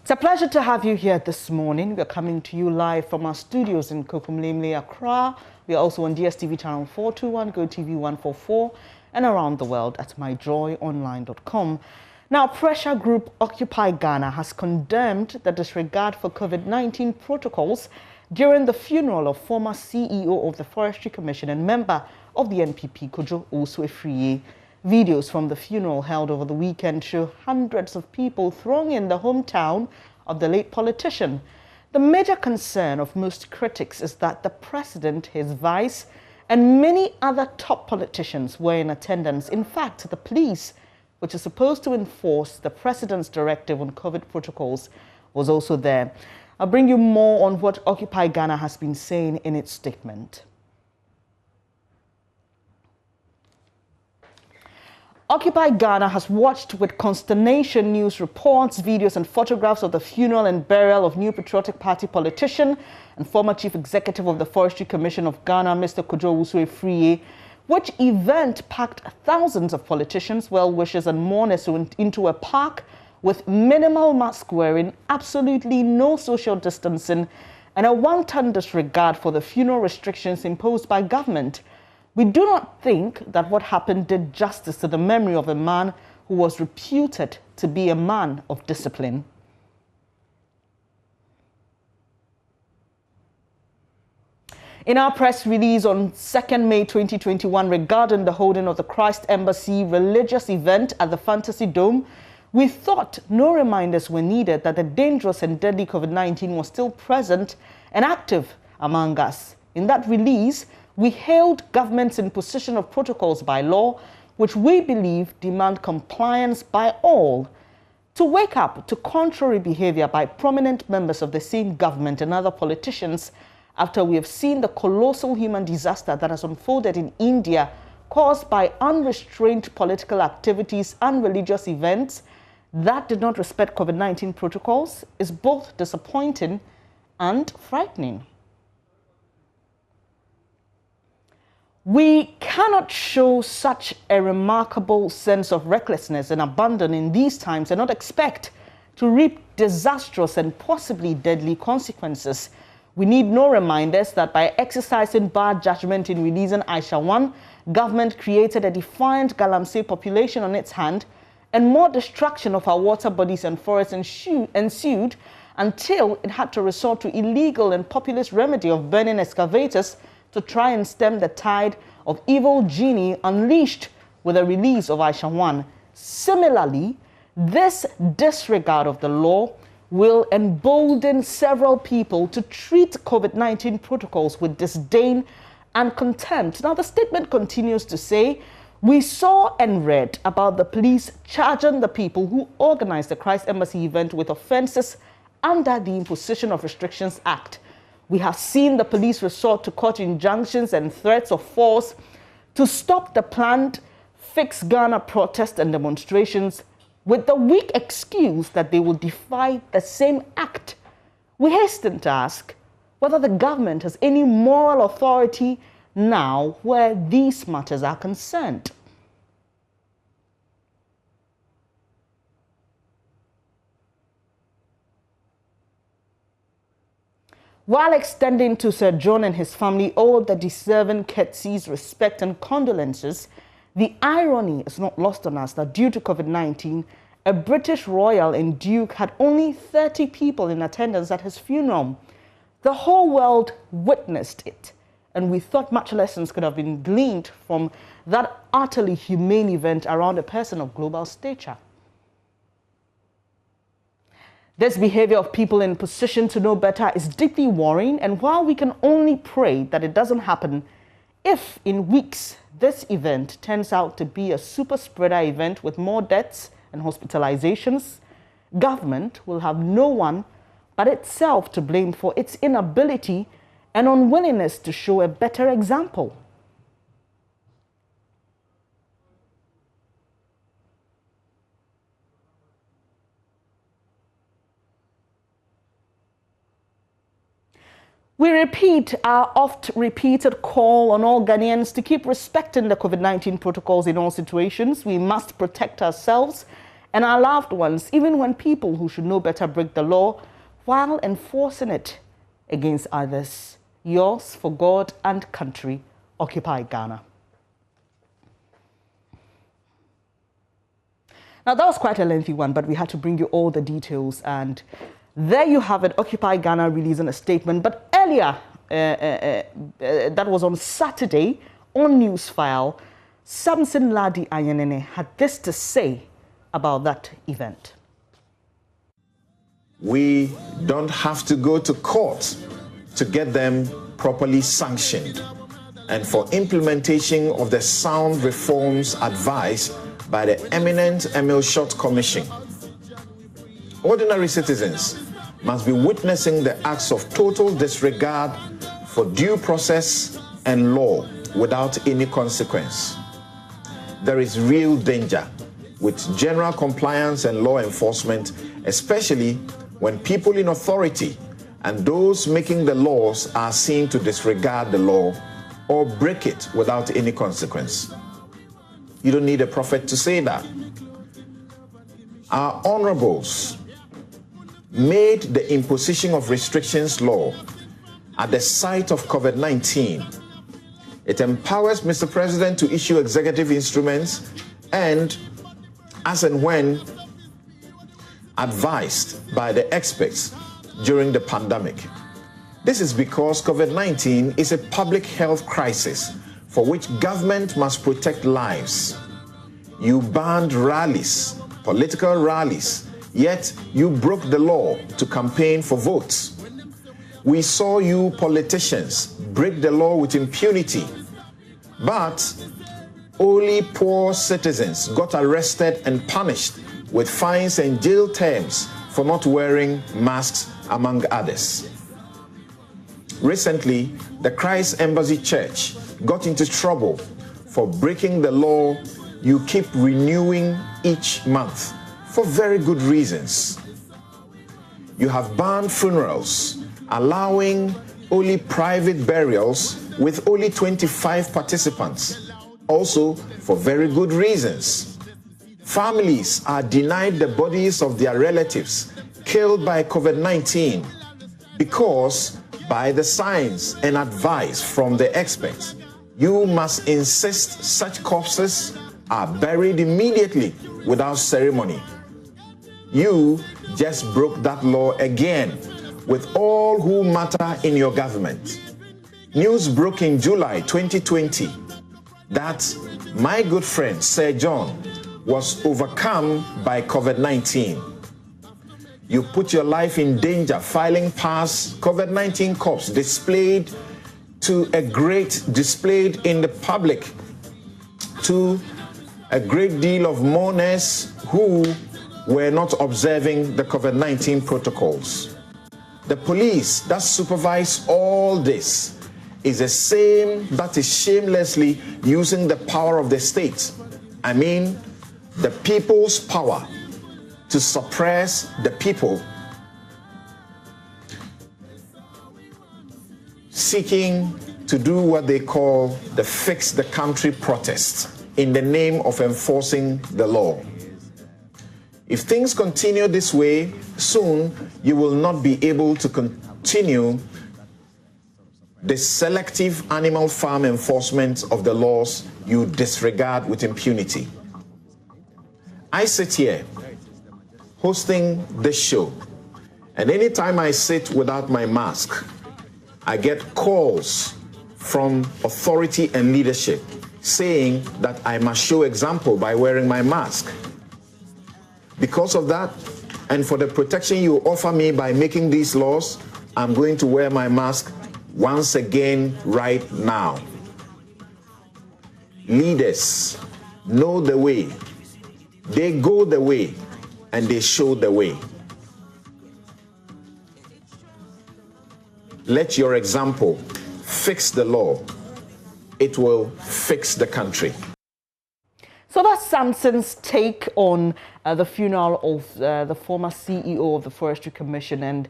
It's a pleasure to have you here this morning. We're coming to you live from our studios in Kokumlemle, Accra. We are also on DSTV channel 421, GoTV 144, and around the world at myjoyonline.com. Now, pressure group Occupy Ghana has condemned the disregard for COVID-19 protocols during the funeral of former CEO of the Forestry Commission and member of the NPP, Kojo Osuefriye. Videos from the funeral held over the weekend show hundreds of people thronging the hometown of the late politician. The major concern of most critics is that the president, his vice, and many other top politicians were in attendance. In fact, the police, which is supposed to enforce the president's directive on COVID protocols, was also there. I'll bring you more on what Occupy Ghana has been saying in its statement. Occupy Ghana has watched with consternation news reports, videos and photographs of the funeral and burial of New Patriotic Party politician and former chief executive of the Forestry Commission of Ghana, Mr. Kojo Osuefriye, which event packed thousands of politicians, well-wishers and mourners into a park with minimal mask wearing, absolutely no social distancing, and a wanton disregard for the funeral restrictions imposed by government. We do not think that what happened did justice to the memory of a man who was reputed to be a man of discipline. In our press release on 2nd May 2021 regarding the holding of the Christ Embassy religious event at the Fantasy Dome, we thought no reminders were needed that the dangerous and deadly COVID-19 was still present and active among us. In that release, we hailed governments in possession of protocols by law, which we believe demand compliance by all. To wake up to contrary behavior by prominent members of the same government and other politicians after we have seen the colossal human disaster that has unfolded in India caused by unrestrained political activities and religious events that did not respect COVID-19 protocols is both disappointing and frightening. We cannot show such a remarkable sense of recklessness and abandon in these times and not expect to reap disastrous and possibly deadly consequences. We need no reminders that by exercising bad judgment in releasing Aisha 1, government created a defiant Galamsey population on its hand, and more destruction of our water bodies and forests ensued until it had to resort to illegal and populist remedy of burning excavators to try and stem the tide of evil genie unleashed with the release of Aisha 1. Similarly, this disregard of the law will embolden several people to treat COVID-19 protocols with disdain and contempt. Now, the statement continues to say, we saw and read about the police charging the people who organized the Christ Embassy event with offenses under the Imposition of Restrictions Act. We have seen the police resort to court injunctions and threats of force to stop the planned Fix Ghana protests and demonstrations with the weak excuse that they will defy the same act. We hasten to ask whether the government has any moral authority now where these matters are concerned. While extending to Sir John and his family all the deserving courtesies, respect and condolences, the irony is not lost on us that due to COVID-19, a British royal and duke had only 30 people in attendance at his funeral. The whole world witnessed it, and we thought much lessons could have been gleaned from that utterly humane event around a person of global stature. This behavior of people in position to know better is deeply worrying, and while we can only pray that it doesn't happen, if in weeks this event turns out to be a super spreader event with more deaths and hospitalizations, government will have no one but itself to blame for its inability and unwillingness to show a better example. We repeat our oft-repeated call on all Ghanaians to keep respecting the COVID-19 protocols in all situations. We must protect ourselves and our loved ones, even when people who should know better break the law while enforcing it against others. Yours for God and country, Occupy Ghana. Now, that was quite a lengthy one, but we had to bring you all the details. And there you have it, Occupy Ghana releasing a statement. But earlier, that was on Saturday, on Newsfile, Samson Ladi Ayenene had this to say about that event. We don't have to go to court to get them properly sanctioned. And for implementation of the sound reforms advised by the eminent Emil Short Commission, ordinary citizens must be witnessing the acts of total disregard for due process and law without any consequence. There is real danger with general compliance and law enforcement, especially when people in authority and those making the laws are seen to disregard the law or break it without any consequence. You don't need a prophet to say that. Our honorables made the imposition of restrictions law at the site of COVID-19. It empowers Mr. President to issue executive instruments and, as and when advised by the experts during the pandemic. This is because COVID-19 is a public health crisis for which government must protect lives. You banned rallies, political rallies, yet you broke the law to campaign for votes. We saw you politicians break the law with impunity, but only poor citizens got arrested and punished with fines and jail terms for not wearing masks, among others. Recently, the Christ Embassy Church got into trouble for breaking the law you keep renewing each month for very good reasons. You have banned funerals, allowing only private burials with only 25 participants, also for very good reasons. Families are denied the bodies of their relatives killed by COVID-19 because, by the signs and advice from the experts, you must insist such corpses are buried immediately without ceremony. You just broke that law again with all who matter in your government. News broke in July 2020 that my good friend Sir John was overcome by COVID-19. You put your life in danger filing past COVID-19 corpse displayed in the public to a great deal of mourners who were not observing the COVID-19 protocols. The police that supervise all this is the same that is shamelessly using the power of the state. I mean, the people's power to suppress the people, seeking to do what they call the fix the country protest in the name of enforcing the law. If things continue this way, soon you will not be able to continue the selective animal farm enforcement of the laws you disregard with impunity. I sit here hosting this show, and anytime I sit without my mask, I get calls from authority and leadership saying that I must show example by wearing my mask. Because of that, and for the protection you offer me by making these laws, I'm going to wear my mask once again right now. Leaders know the way. They go the way, and they show the way. Let your example fix the law. It will fix the country. So that's Samson's take on the funeral of the former CEO of the Forestry Commission and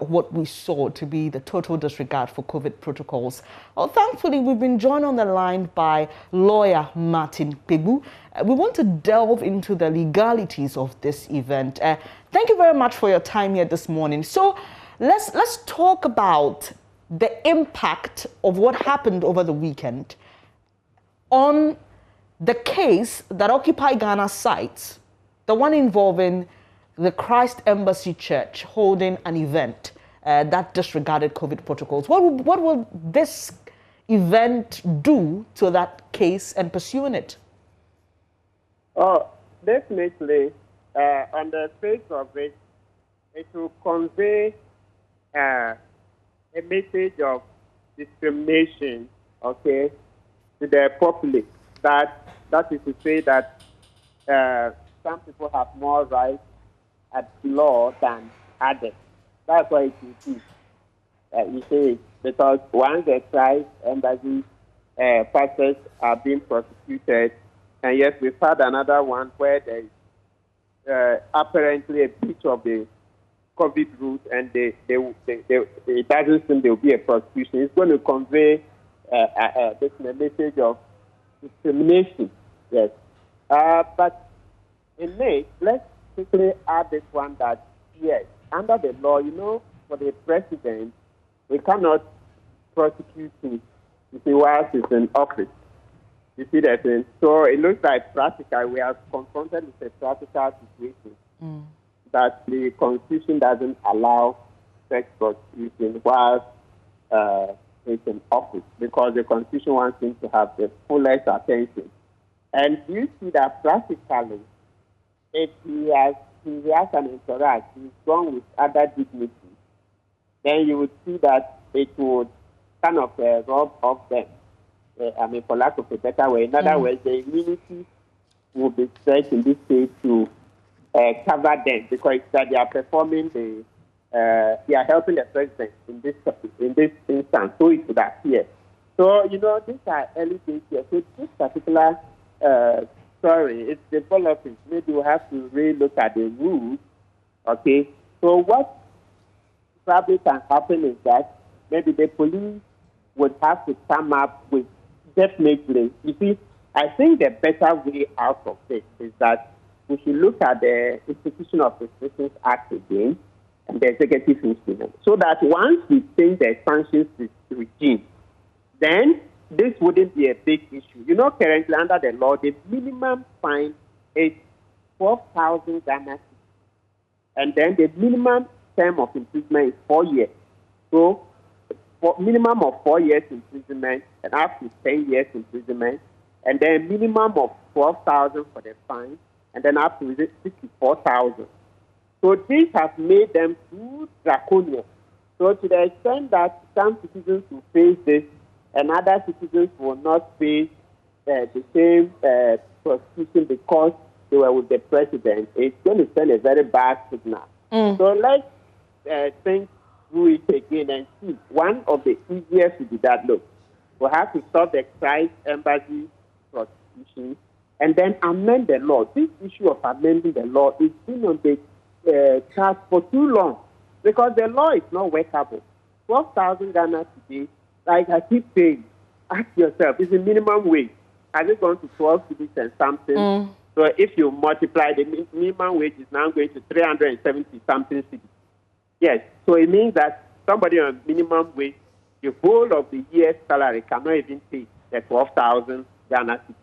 what we saw to be the total disregard for COVID protocols. Well, thankfully, we've been joined on the line by lawyer Martin Pegu. We want to delve into the legalities of this event. Thank you very much for your time here this morning. So let's talk about the impact of what happened over the weekend on the case that Occupy Ghana cites, the one involving the Christ Embassy Church holding an event that disregarded COVID protocols. What will this event do to that case and pursuing it? Oh, definitely. On the face of it, it will convey a message of discrimination, okay, to the public. That is to say that some people have more rights at law than others. That's why it is. You see, because once the Christ Embassy pastors are being prosecuted, and yes, we've had another one where there is apparently a breach of the COVID rules, and it doesn't seem there will be a prosecution. It's going to convey a message of discrimination, yes. But in May, let's quickly add this one that, yes, under the law, for the president, we cannot prosecute him while he's in office. You see that? So it looks like practical. We are confronted with a practical situation that the Constitution doesn't allow such prosecution while is in office, because the Constitution wants him to have the fullest attention. And you see that practically, if he has an interact, he's gone with other dignitaries, then you would see that it would kind of rob off them. For lack of a better way. In other words, the immunity will be stretched in this case to cover them, because that they are performing they are helping the president in this instance, so it would appear. So, these are early days here. So this particular story, it's developing. Maybe we'll have to really look at the rules, okay? So what probably can happen is that maybe the police would have to come up with definitely. You see, I think the better way out of this is that we should look at the Institution of Restrictions Act again, and the executive instrument, so that once we change the sanctions regime, then this wouldn't be a big issue. Currently under the law, the minimum fine is 12,000 Ghana, and then the minimum term of imprisonment is 4 years. So, for minimum of 4 years imprisonment and up to 10 years imprisonment, and then minimum of 12,000 for the fine, and then up to 64,000. So this has made them too draconian. So to the extent that some citizens will face this and other citizens will not face the same prosecution because they were with the president, it's going to send a very bad signal. So let's think through it again and see. One of the easiest would be that, look, we'll have to stop the Christ Embassy prosecution and then amend the law. This issue of amending the law is been on the task for too long, because the law is not workable. 12,000 Ghana today, like I keep saying, ask yourself, is the minimum wage? Has it gone to 12 cities and something? So if you multiply, the minimum wage is now going to 370 something cities. Yes, so it means that somebody on minimum wage, the whole of the year's salary cannot even pay the 12,000 Ghana cities.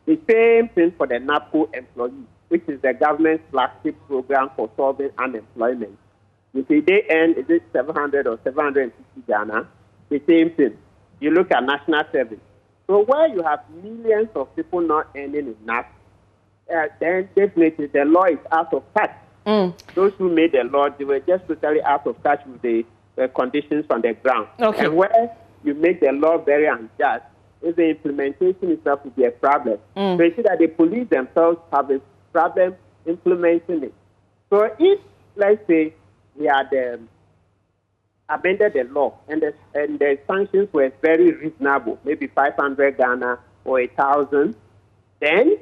The same thing for the NAPO employees, which is the government's flagship program for solving unemployment. You see, they earn, is it 700 or 750 Ghana? The same thing. You look at national service. So where you have millions of people not earning enough, then definitely the law is out of touch. Those who made the law, they were just totally out of touch with the conditions on the ground. Okay. And where you make the law very unjust, is the implementation itself will be a problem. So you see that the police themselves have a problem implementing it. So if, let's say, we had amended the law and the sanctions were very reasonable, maybe 500 Ghana or 1,000, then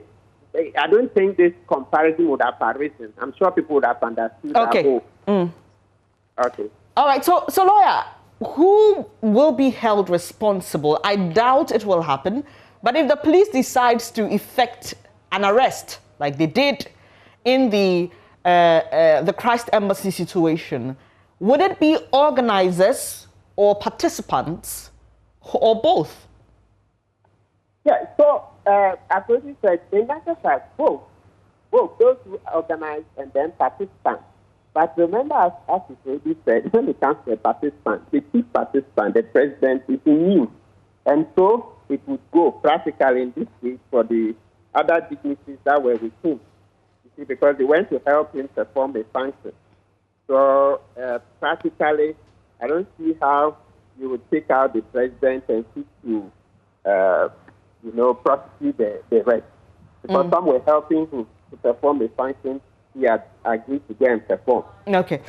I don't think this comparison would have arisen. I'm sure people would have understood. Okay. Okay. All right. So lawyer, who will be held responsible? I doubt it will happen. But if the police decides to effect an arrest, like they did in the Christ Embassy situation, would it be organizers or participants or both? Yeah, so as already said, in that case, both those who organize and then participants. But remember, as you already said, when it comes to a participant, the chief participant, the president, is new. And so it would go practically in this case for the other dignitaries that were with him. You see, because they went to help him perform a function. So practically, I don't see how you would take out the president and seek to, prosecute the rest. Because some were helping him to perform a function he had agreed to go and perform. Okay.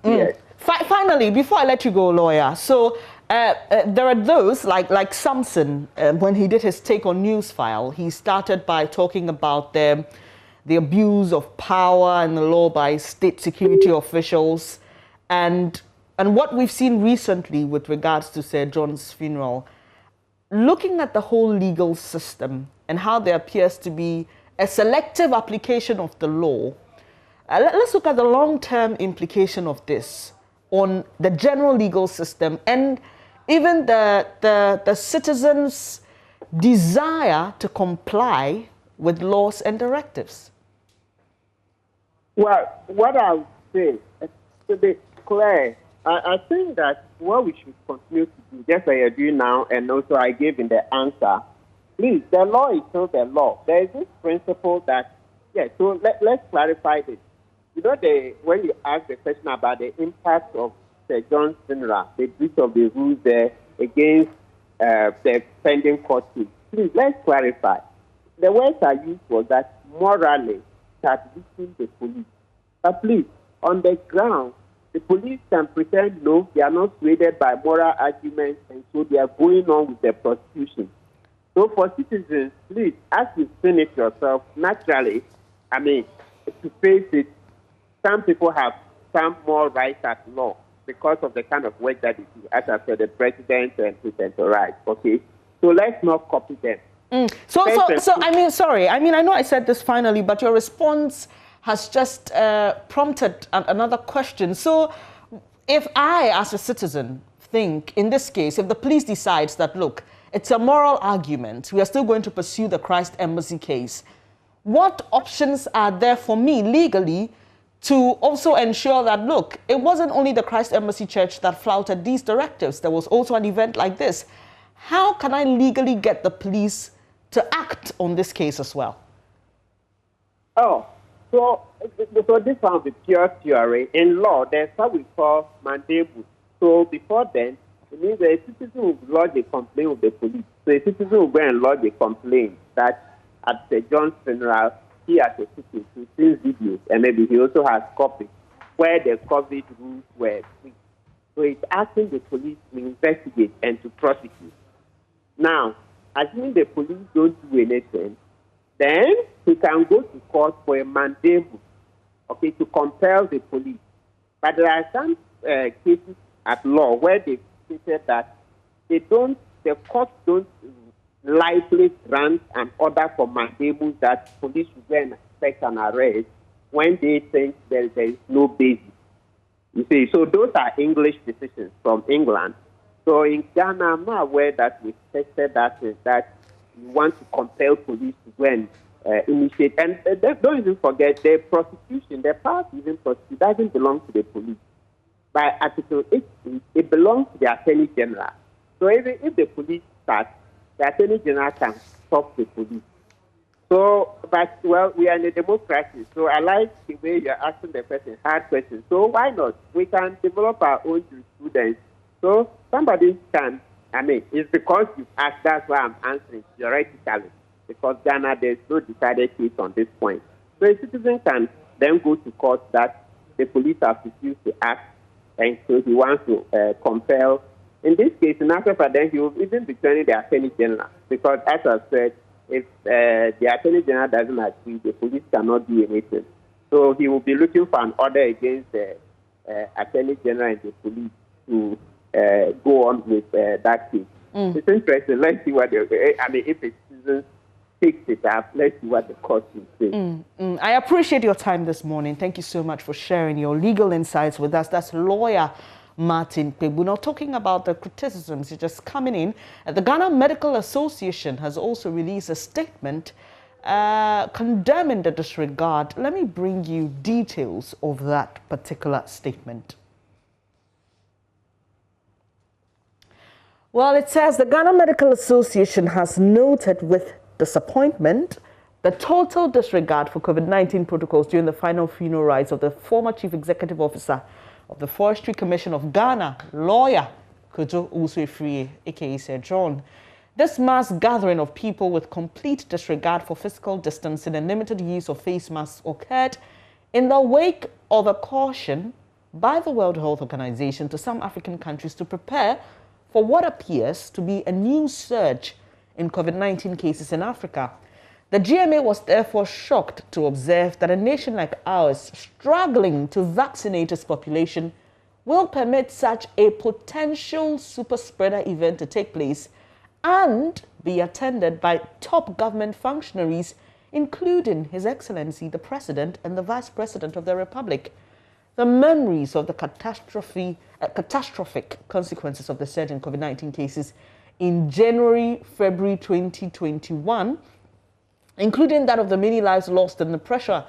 Yes. Finally, before I let you go, lawyer, so there are those like Samson, when he did his take on Newsfile, he started by talking about the abuse of power and the law by state security officials, and what we've seen recently with regards to Sir John's funeral. Looking at the whole legal system and how there appears to be a selective application of the law, let's look at the long-term implication of this on the general legal system and even the citizens' desire to comply with laws and directives. Well, what I would say, to be clear, I think that what we should continue to do, just like you're doing now, and also I gave in the answer, please, the law is still the law. There is this principle that, so let's clarify this. You know, when you ask the question about the impact of Sir John's funeral, the breach of the rules there against the pending court case, please, let's clarify. The words I used was that morally targeting the police. But please, on the ground, the police can pretend, no, they are not swayed by moral arguments, and so they are going on with the prosecution. So for citizens, please, as you finish yourself, naturally, to face it, some people have some more rights at law because of the kind of work that they do, as I said, the president and his entourage, okay? So let's not copy them. Sorry, I know I said this finally, but your response has just prompted another question. So if I, as a citizen, think, in this case, if the police decides that, look, it's a moral argument, we are still going to pursue the Christ Embassy case, what options are there for me legally to also ensure that, look, it wasn't only the Christ Embassy Church that flouted these directives, there was also an event like this. How can I legally get the police to act on this case as well? So this one is pure theory. In law, there's what we call mandamus. So before then, it means a citizen will lodge a complaint with the police. So a citizen will go and lodge a complaint that at Sir John's funeral, he has a citizen who sees videos, and maybe he also has copies where the COVID rules were free. So it's asking the police to investigate and to prosecute. Now, assuming the police don't do anything, then he can go to court for a mandamus, okay, to compel the police. But there are some cases at law where they stated that the courts don't lightly grant an order for mandamus that police should go and effect an arrest when they think there is no basis. You see, so those are English decisions from England. So in Ghana, I'm not aware that we tested that you want to compel police to go and initiate. And don't even forget, the prosecution, the power to even prosecute doesn't belong to the police. By Article 8, it belongs to the Attorney General. So even if the police start, the Attorney General can stop the police. So, we are in a democracy. So I like the way you're asking the person hard questions. So why not? We can develop our own jurisprudence. So somebody can, it's because you asked, that's why I'm answering theoretically. Because Ghana, there's no decided case on this point. So a citizen can then go to court that the police have refused to act, and so he wants to compel. In this case, in Africa, then he will even be joining the Attorney General, because as I said, if the Attorney General doesn't agree, the police cannot do anything. So he will be looking for an order against the Attorney General and the police to go on with that case. It's interesting. Let's see what if a citizen picks it up, let's see what the court will say. I appreciate your time this morning. Thank you so much for sharing your legal insights with us. That's lawyer Martin Kpebu. Now, talking about the criticisms just coming in, the Ghana Medical Association has also released a statement condemning the disregard. Let me bring you details of that particular statement. Well, it says the Ghana Medical Association has noted with disappointment the total disregard for COVID-19 protocols during the final funeral rites of the former Chief Executive Officer of the Forestry Commission of Ghana, lawyer Kojo Uswefrie, aka Sir John. This mass gathering of people with complete disregard for physical distancing and limited use of face masks occurred in the wake of a caution by the World Health Organization to some African countries to prepare for what appears to be a new surge in COVID-19 cases in Africa. The GMA was therefore shocked to observe that a nation like ours, struggling to vaccinate its population, will permit such a potential super spreader event to take place and be attended by top government functionaries, including His Excellency the President and the Vice President of the Republic. The memories of the catastrophic consequences of the surge in COVID-19 cases in January, February 2021, including that of the many lives lost and the pressure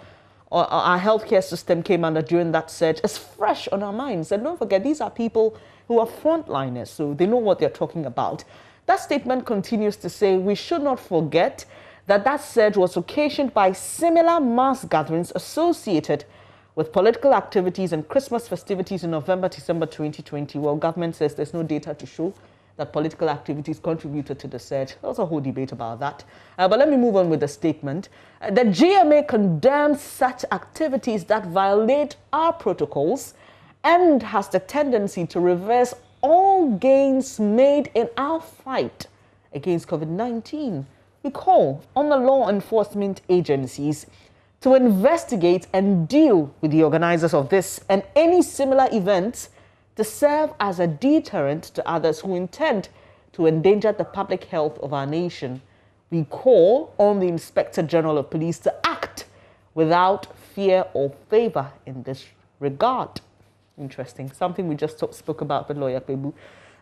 our healthcare system came under during that surge, is fresh on our minds. And don't forget, these are people who are frontliners, so they know what they're talking about. That statement continues to say we should not forget that that surge was occasioned by similar mass gatherings associated with political activities and Christmas festivities in November, December 2020. Well, government says there's no data to show that political activities contributed to the surge. There's a whole debate about that. But let me move on with the statement. The GMA condemns such activities that violate our protocols and has the tendency to reverse all gains made in our fight against COVID-19. We call on the law enforcement agencies to investigate and deal with the organizers of this and any similar events to serve as a deterrent to others who intend to endanger the public health of our nation. We call on the Inspector General of Police to act without fear or favor in this regard. Interesting. Something we just spoke about with Lawyer Kpebu.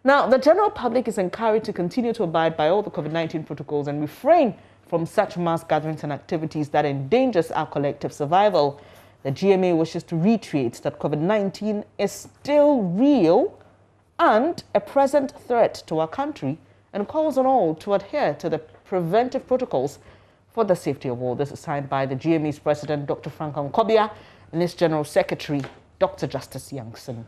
Now, the general public is encouraged to continue to abide by all the COVID-19 protocols and refrain from such mass gatherings and activities that endangers our collective survival. The GMA wishes to reiterate that COVID-19 is still real and a present threat to our country and calls on all to adhere to the preventive protocols for the safety of all. This is signed by the GMA's President, Dr. Frank Nkobia, and its General Secretary, Dr. Justice Samson.